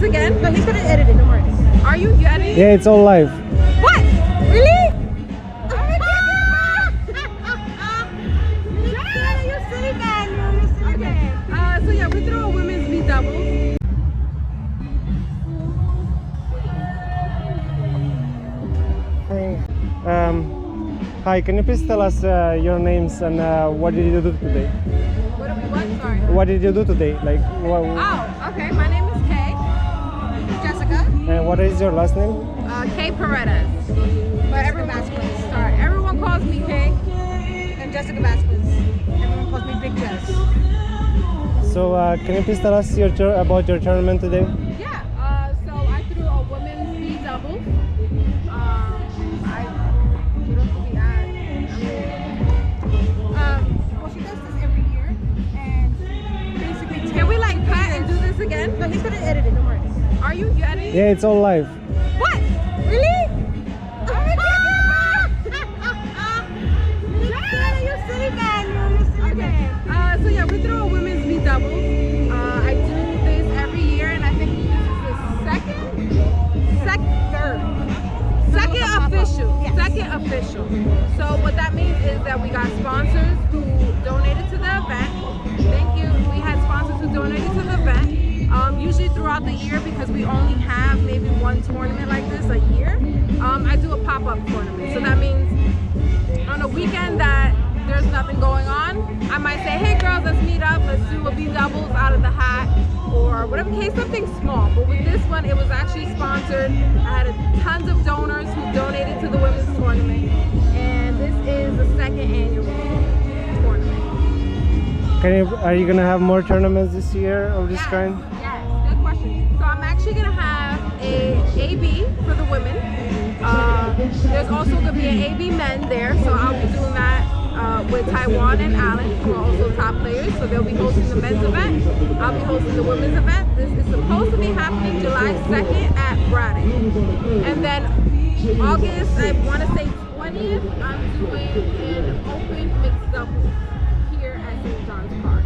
again? No, he's gonna edit it, don't worry. Are you? You editing? Yeah, it's all live. What? Really? You silly man. Okay. So yeah, we threw a women's meet doubles. Hi, can you please tell us your names and what did you do today? What? Sorry. What did you do today? Like, Oh, okay. My name is Kaee. Jessica. and what is your last name? Kaee Paredes. But Vasquez. Sorry. Everyone calls me Kaee. And Jessica Vasquez. Everyone calls me Big Jess. So, can you please tell us about your tournament today? Yeah. So I threw a women's speed double. Well, she does this every year, and basically, can we like cut and do this again? No, he's gonna edit it. Don't worry. Are you? You editing? Yeah, it's all live. What? Really? You silly man. Okay. So yeah, we throw a women's meet double. I do this every year, and I think this is the second official. So what that means is that we got sponsors who donated to the event. Thank you. We had sponsors who donated to the event. Usually throughout the year, because we only have maybe one tournament like this a year, I do a pop-up tournament. So that means on a weekend that there's nothing going on, I might say, hey girls, let's meet up, let's do a B-doubles out of the hat, or whatever case, something small. But with this one, it was actually sponsored. I had tons of donors who donated to the women's tournament, and this is the second annual tournament. Are you gonna have more tournaments this year of this kind? Yes, good question. So I'm actually gonna have a AB for the women. There's also gonna be an AB men there, so I'll be doing that with Taiwan and Alan, who are also top players. So they'll be hosting the men's event. I'll be hosting the women's event. This is supposed to be happening July 2nd at Paredes. And then August, I want to say 20th, I'm doing an open mixed doubles here at St. John's Park.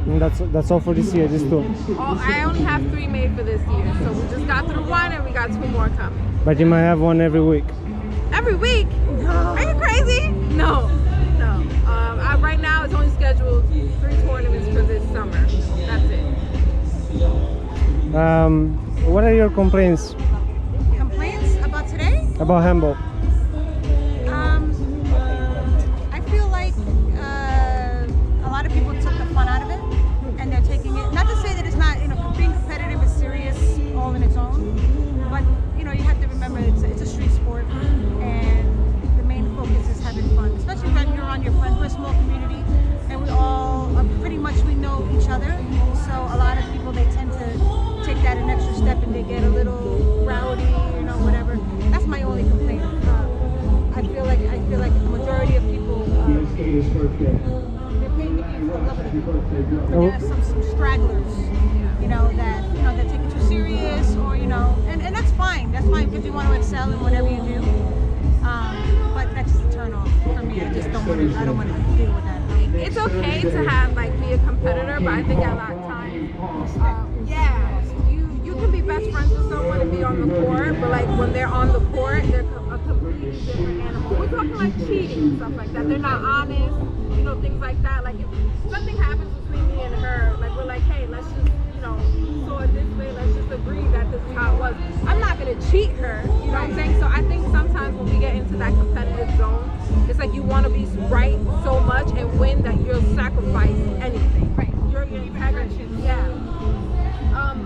And that's all for this year, just two. I only have 3 made for this year. So we just got through 1 and we got 2 more coming. But you might have one every week. Every week? No. Are you crazy? No. Right now it's only scheduled 3 tournaments for this summer. That's it. What are your complaints Complaints about today? about handball? I feel like a lot of people took the fun out of it, and they're taking it. Not to say that it's not, being competitive is serious all in its own, but you have to remember it's a street sport, and the main focus is having fun, especially when you're on your friends. We're a small community, and we all we know each other. So a lot of people, they tend to take that an extra step, and they get a little rowdy, whatever. That's my only complaint. I feel like the majority of people they're playing the game for the love of the game. But there are some stragglers, that take it too serious, or and that's fine. That's fine because you want to excel in whatever you do. But that's just a turn off for me. I don't want to deal with that. It's okay to have be a competitor, but I think at that time, you can be best friends with someone and be on the court, but when they're on the court, they're a completely different animal. We're talking cheating and stuff like that. They're not honest, things like that. If something happens between me and her, we're hey, let's just sort this way. Let's just agree that this is how it was. I'm not gonna cheat her. You know what I'm saying? So I think sometimes when we get into that competitive zone, it's you want to be right so much and win that you'll sacrifice anything. Right. Your integrity. Yeah.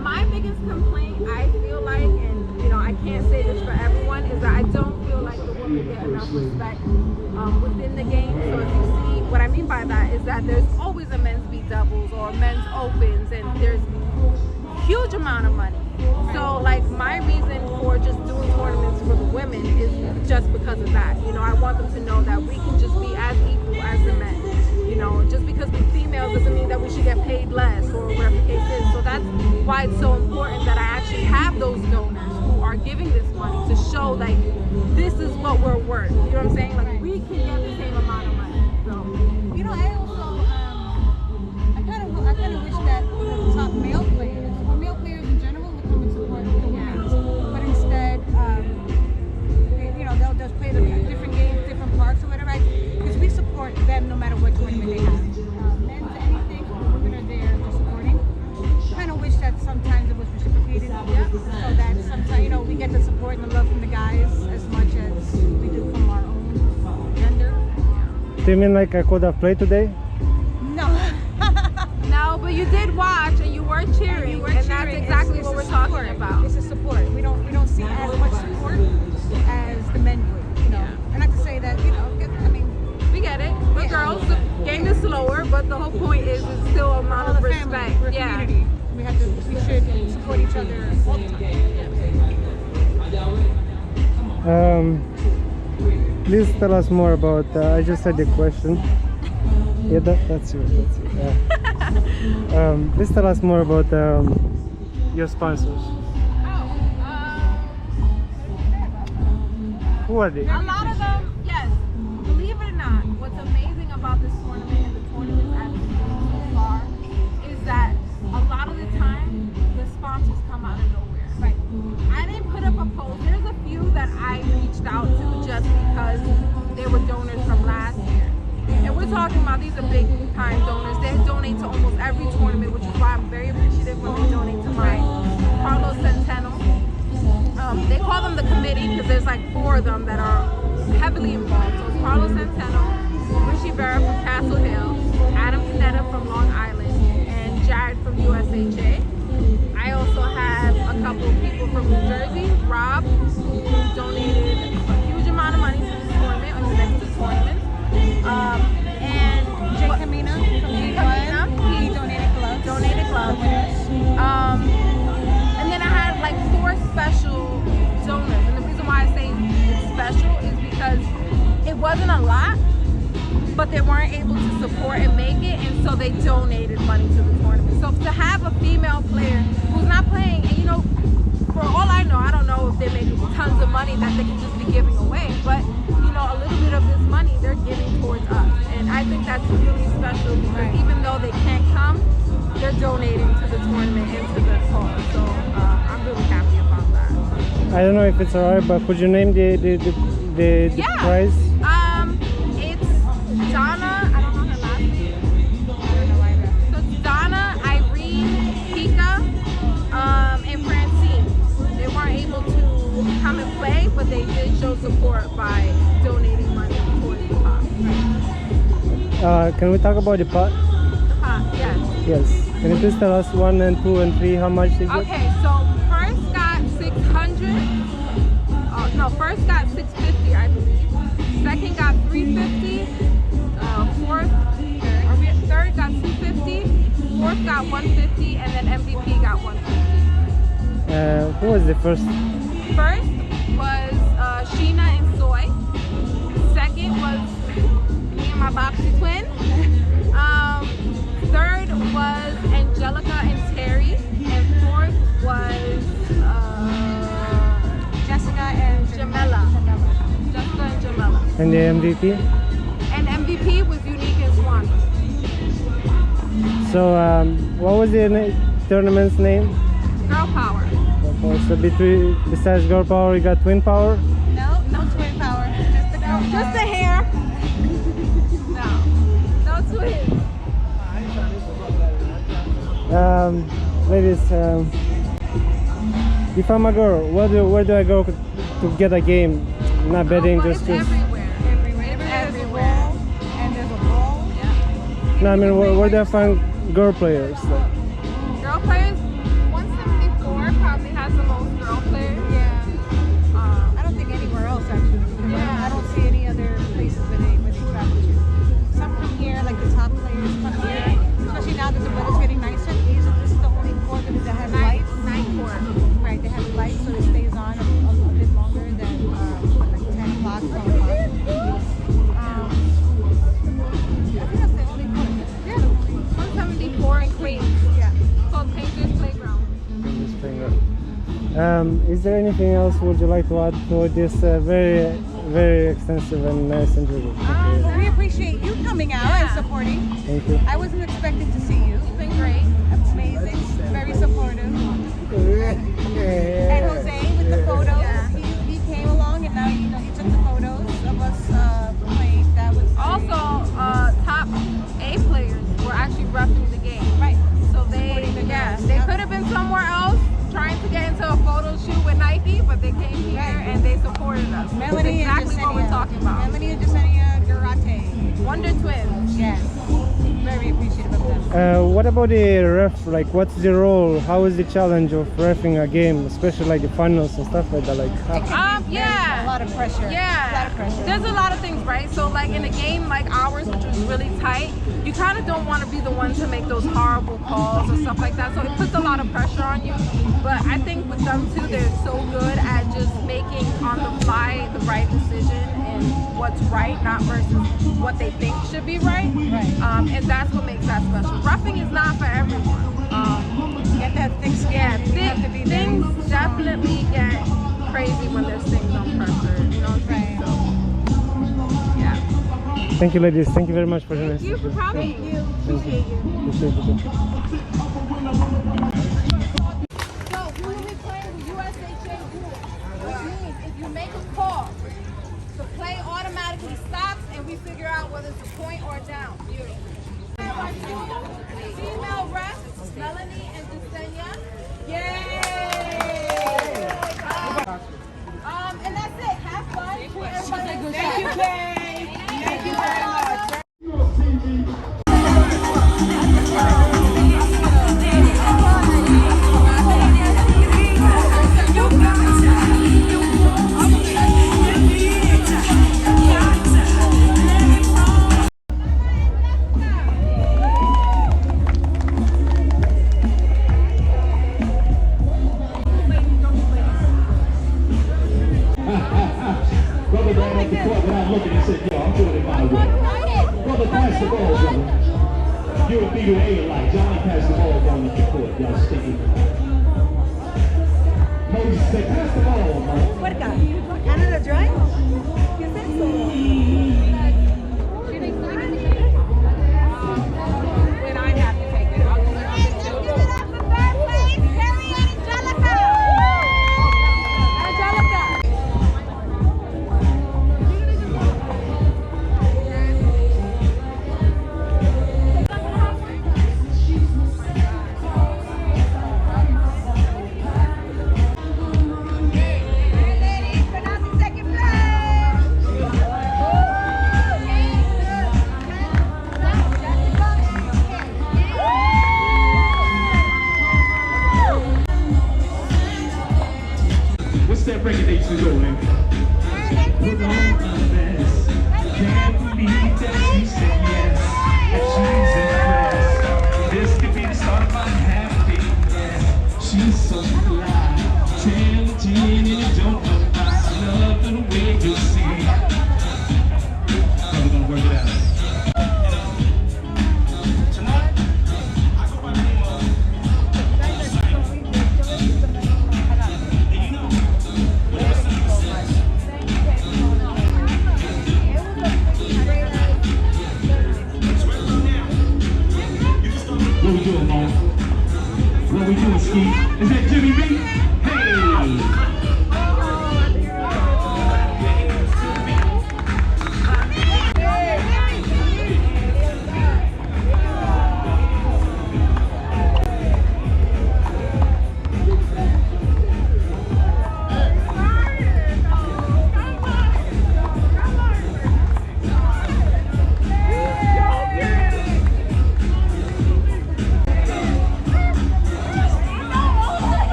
My biggest complaint, I feel and I can't say this for everyone, is that I don't feel like the women get enough respect within the game. So if you see, what I mean by that is that there's always a men's beat doubles or men's opens, and there's huge amount of money. So my reason for just doing tournaments for the women is just because of that. I want them to know that we can just be as equal as the men. Just because we're females doesn't mean that we should get paid less or whatever the case is. So that's why it's so important that I actually have those donors who are giving this money to show this is what we're worth. You know what I'm saying? We can get the same amount of money. So I also I kind of wish that the top male players, or male players in general, would come and support we get the support and the love from the guys as much as we do from our own gender. Do you mean like I could have played today? No. No, but you did watch and you were cheering, and that's exactly what we're talking about. It's a support. We don't see as much support as the men would, you know. And not to say that, you know, I mean, We get it. We're girls. The game is slower, but the whole point is it's still a amount of we're a respect. family, we're a community. We should support each other all the time. Please tell us more about. I just had a question. Yeah, that's you. That's you. Yeah. Please tell us more about your sponsors. Who are they? A lot of them, yes. Believe it or not, what's amazing about this tournament and the tournaments I've been doing so far is that a lot of the time the sponsors come out of nowhere. Like, I didn't put up a post. There's a few that I reached out to just because they were donors from last year. And we're talking about these are big time donors. They donate to almost every tournament, which is why I'm very appreciative when they donate to mine. Carlos Centeno. They call them the committee because there's like 4 of them that are heavily involved. So it's Carlos Centeno, Richie Vera from Castle Hill, Adam Canetta from Long Island, and Jared from USHA. I also have a couple of people from New Jersey, Rob, who donated a huge amount of money to this tournament, or the next 2 tournaments. And Jay Camina from he donated gloves. And then I had like 4 special donors. And the reason why I say it's special is because it wasn't a lot, but they weren't able to support and make it, and so they donated money to the tournament. So to have a female player who's not playing, and you know, for all I know, I don't know if they make tons of money that they can just be giving away, but you know, a little bit of this money they're giving towards us. And I think that's really special because even though they can't come, they're donating to the tournament and to the cause. So I'm really happy about that. I don't know if it's alright, but could you name the prize? It's Donna. I don't know her last name. I don't know either. So it's Donna, Irene, Pika, and Francine. They weren't able to come and play, but they did show support by donating money towards the pot. Can we talk about the pot? The pot, yes. Yes. Can you please tell us 1 and 2 and 3 how much is it? Okay, so first got 600. No, first got 650, I believe. Second got 350. Third got 250. Fourth got 150, and then MVP got 150. Who was the first? First was Sheena and Soy. Second was me and my boxy twin. Third was Angelica and Terry, and fourth was Jessica and Jamela. Jessica and Jamela. And the MVP? And MVP was Unique and Swan. So, what was the tournament's name? Girl Power. So besides girl power, you got twin power? No twin power. Just the girl. Just the hair. No twins. Ladies, if I'm a girl, where do I go to get a game? Not betting, It's just. everywhere. Everywhere. And there's a ball. Yeah. No, I mean, where do I find girl players? Like, Girl players, 174 probably has the most girl players. Yeah. I don't think anywhere else actually. Because I don't see any other places where they travel to. Some come here, like the top players come here. Especially now that the weather's getting nicer. This is the only court that has lights. Night court. Right, they have lights so it stays on a bit longer than like 10 o'clock, 12 o'clock. I think that's the only court. Yeah. 174 in Queens. Yeah. Called Painters Playground. is there anything else would you like to add to this very, very extensive and nice interview? We appreciate you coming out and supporting. Thank you. I wasn't expecting to see you. It's been great. Amazing. Very supportive. And Jose with the photos. He came along and now he took the photos of us playing. That was Also, top A players were actually roughing the game. right. So they could have been somewhere else trying to get into a photo shoot with Nike, but That's Melanie and exactly what we're Jasenia. talking about. Melanie and Jasenia Garate. Wonder Twins. Yes. Very appreciative of them. What about the ref? Like, what's the role? How is the challenge of refing a game, especially like the finals and stuff like that? Like, Yeah. A lot of pressure. Yeah. A lot of pressure. There's a lot of things, right? So like in a game like ours, which was really tight, you kind of don't want to be the one to make those horrible calls or stuff like that. So it puts a lot of pressure on you. But I think with them too, they're so good at just making on the fly the right decision and what's right, not versus what they think should be right. Right. And that's what makes that special. Roughing is not for everyone. Get that thick skin. Yeah, You have to be very things definitely get crazy when there's things on pressure. You know what I'm saying? So, yeah. thank you, ladies. Thank you very much for joining us. Thank you for coming. Thank you. Appreciate you. Appreciate it. So we will be playing with USHA rules, which means if you make a call, the play automatically stops and we figure out whether it's a point or a down. Female refs, Melanie and Jasenia. Yay! And that's it. Have fun. Everybody, thank you, Kaee. Thank you very much. Brother ran up the court without looking and said, yo, I'm doing it my way. Brother, pass the ball, brother. You're a bigger A like Johnny passed the ball down the court. Y'all sticky. Moses said, pass the ball, man. Puerca. Canada Dry? ¿Qué es eso? When I have to take it, I'll give it to What's that record they used to go, man? Put on my best. Can't believe that she said yes. That she's impressed. This could be the start of my happiness. She's so fly. 10 and you don't know I love the way you sing. We're gonna work it out. What we doing, Mom? What we doing, Ski? Is that Jimmy B? Hey!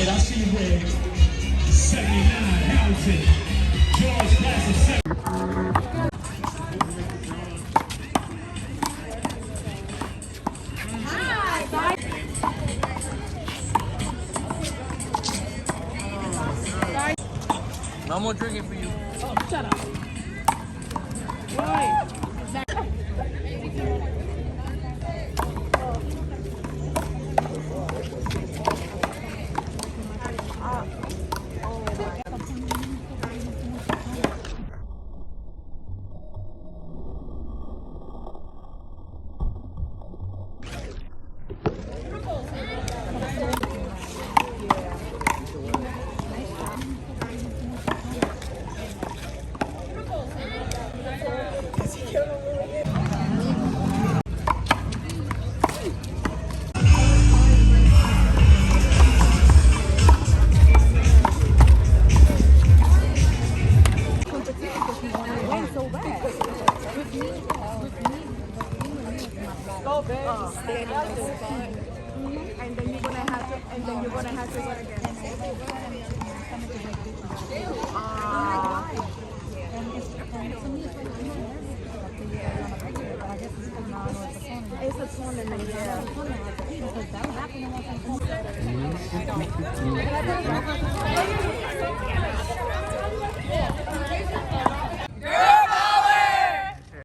it. I see you there. 79 Hamilton. George class of 7. No more drinking for you. And then you're gonna have to, and then you're gonna have to what again? It's a tournament, yeah.